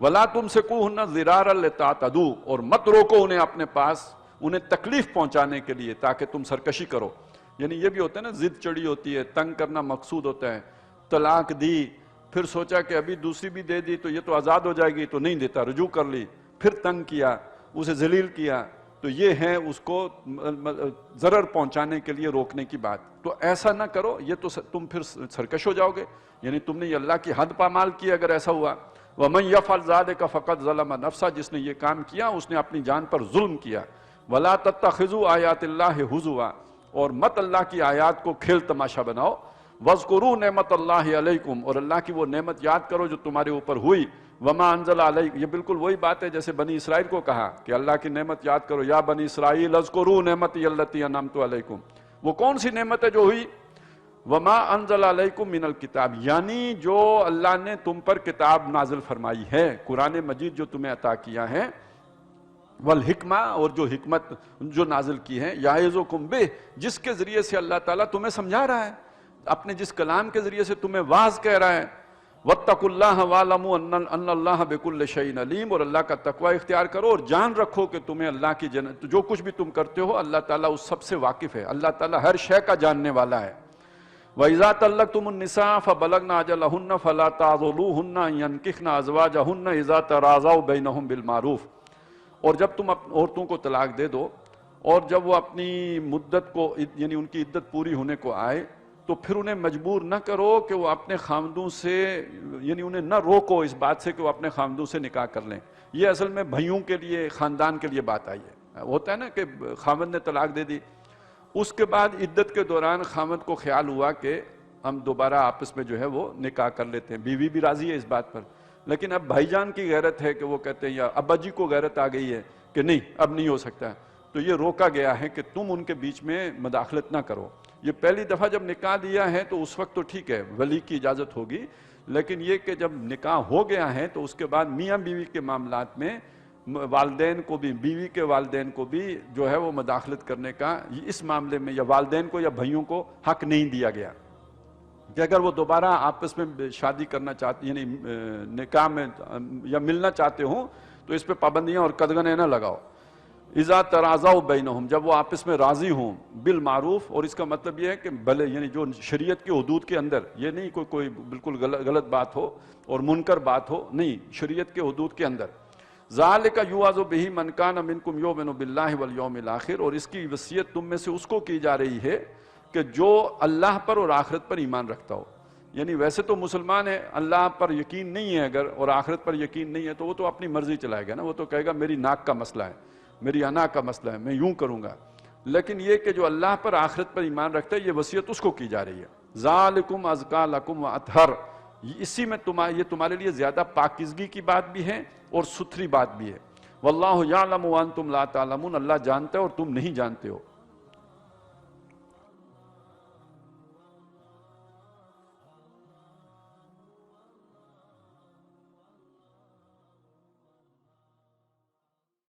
وَلَا تُمْسِكُوهُنَّ ضِرَارًا لِتَعْتَدُوا، اور مت روکو انہیں اپنے پاس انہیں تکلیف پہنچانے کے لیے تاکہ تم سرکشی کرو. یعنی یہ بھی ہوتا ہے نا، ضد چڑی ہوتی ہے، تنگ کرنا مقصود ہوتا ہے. طلاق دی، پھر سوچا کہ ابھی دوسری بھی دے دی تو یہ تو آزاد ہو جائے گی، تو نہیں دیتا، رجوع کر لی، پھر تنگ کیا، اسے ذلیل کیا، تو یہ ہے اس کو ضرر پہنچانے کے لیے روکنے کی بات. تو ایسا نہ کرو، یہ تو تم پھر سرکش ہو جاؤ گے، یعنی تم نے یہ اللہ کی حد پامال کی اگر ایسا ہوا. وَمَنْ يَفْعَلْ ذَلِكَ فَقَدْ ظَلَمَ نَفْسَهُ، جس نے یہ کام کیا اس نے اپنی جان پر ظلم کیا. وَلَا تَتَّخِذُوا آیَاتِ اللَّهِ هُزُوًا، اور مت اللہ کی آیات کو کھیل تماشا بناؤ. وَاذْكُرُوا نِعْمَتَ اللَّهِ عَلَيْكُمْ، اور اللہ کی وہ نعمت یاد کرو جو تمہارے اوپر ہوئی. وَمَا أَنزَلَ عَلَيْكُمْ، یہ بالکل وہی بات ہے جیسے بنی اسرائیل کو کہا کہ اللہ کی نعمت یاد کرو. یا بنی اسرائیل اذْكُرُوا نِعْمَتِيَ الَّتِي أَنْعَمْتُ عَلَيْكُمْ، وہ کون سی نعمت ہے جو ہوئی؟ وَمَا أَنزَلَ عَلَيْكُمْ مِنَ الْكِتَابِ، یعنی جو اللہ نے تم پر کتاب نازل فرمائی ہے، قرآن مجید جو تمہیں عطا کیا ہے. والحکمہ، اور جو حکمت جو نازل کی ہے. یعظکم بہ، جس کے ذریعے سے اللہ تعالیٰ تمہیں سمجھا رہا ہے، اپنے جس کلام کے ذریعے سے تمہیں واعظ کہہ رہا ہے. واتقوا اللہ واعلموا ان اللہ بکل شیء علیم، اور اللہ کا تقوی اختیار کرو اور جان رکھو کہ تمہیں اللہ کی جنت، جو کچھ بھی تم کرتے ہو اللہ تعالیٰ اس سب سے واقف ہے، اللہ تعالیٰ ہر شے کا جاننے والا ہے. وَإِذَا طَلَّقْتُمُ النِّسَاءَ فَبَلَغْنَ أَجَلَهُنَّ فَلَا تَعْضُلُوهُنَّ أَن يَنكِحْنَ أَزْوَاجَهُنَّ إِذَا تَرَاضَوْا بَيْنَهُم بِالْمَعْرُوفِ، اور جب تم عورتوں کو طلاق دے دو اور جب وہ اپنی مدت کو یعنی ان کی عدت پوری ہونے کو آئے تو پھر انہیں مجبور نہ کرو کہ وہ اپنے خامدوں سے، یعنی انہیں نہ روکو اس بات سے کہ وہ اپنے خامدوں سے نکاح کر لیں. یہ اصل میں بھائیوں کے لیے، خاندان کے لیے بات آئی ہے. ہوتا ہے نا کہ خامد نے طلاق دے دی، اس کے بعد عدت کے دوران خامد کو خیال ہوا کہ ہم دوبارہ آپس میں جو ہے وہ نکاح کر لیتے ہیں، بیوی بھی راضی ہے اس بات پر، لیکن اب بھائی جان کی غیرت ہے کہ وہ کہتے ہیں، یا ابا جی کو غیرت آ گئی ہے کہ نہیں اب نہیں ہو سکتا، تو یہ روکا گیا ہے کہ تم ان کے بیچ میں مداخلت نہ کرو. یہ پہلی دفعہ جب نکاح دیا ہے تو اس وقت تو ٹھیک ہے، ولی کی اجازت ہوگی، لیکن یہ کہ جب نکاح ہو گیا ہے تو اس کے بعد میاں بیوی کے معاملات میں والدین کو بھی، بیوی کے والدین کو بھی جو ہے وہ مداخلت کرنے کا اس معاملے میں، یا والدین کو یا بھائیوں کو حق نہیں دیا گیا کہ اگر وہ دوبارہ آپس میں شادی کرنا چاہتے، یعنی نکاح میں یا ملنا چاہتے ہوں تو اس پہ پابندیاں اور قدغنیں نہ لگاؤ. اذا تراضوا بینہم، جب وہ آپس میں راضی ہوں بالمعروف، اور اس کا مطلب یہ ہے کہ بھلے یعنی جو شریعت کے حدود کے اندر، یہ نہیں کوئی بالکل غلط بات ہو اور منکر بات ہو، نہیں، شریعت کے حدود کے اندر. ذالک یوعظ بہ من کان منکم یؤمن باللہ والیوم الآخر، اور اس کی وصیت تم میں سے اس کو کی جا رہی ہے کہ جو اللہ پر اور آخرت پر ایمان رکھتا ہو. یعنی ویسے تو مسلمان ہے، اللہ پر یقین نہیں ہے اگر اور آخرت پر یقین نہیں ہے تو وہ تو اپنی مرضی چلائے گا نا، وہ تو کہے گا میری ناک کا مسئلہ ہے، میری انا کا مسئلہ ہے، میں یوں کروں گا. لیکن یہ کہ جو اللہ پر آخرت پر ایمان رکھتا ہے، یہ وصیت اس کو کی جا رہی ہے. ذالکم ازکا لکم واطہر، اسی میں یہ تمہارے لیے زیادہ پاکیزگی کی بات بھی ہے اور ستھری بات بھی ہے. واللہ یعلم وانتم لا تعلمون، اللہ جانتا ہے اور تم نہیں جانتے ہو.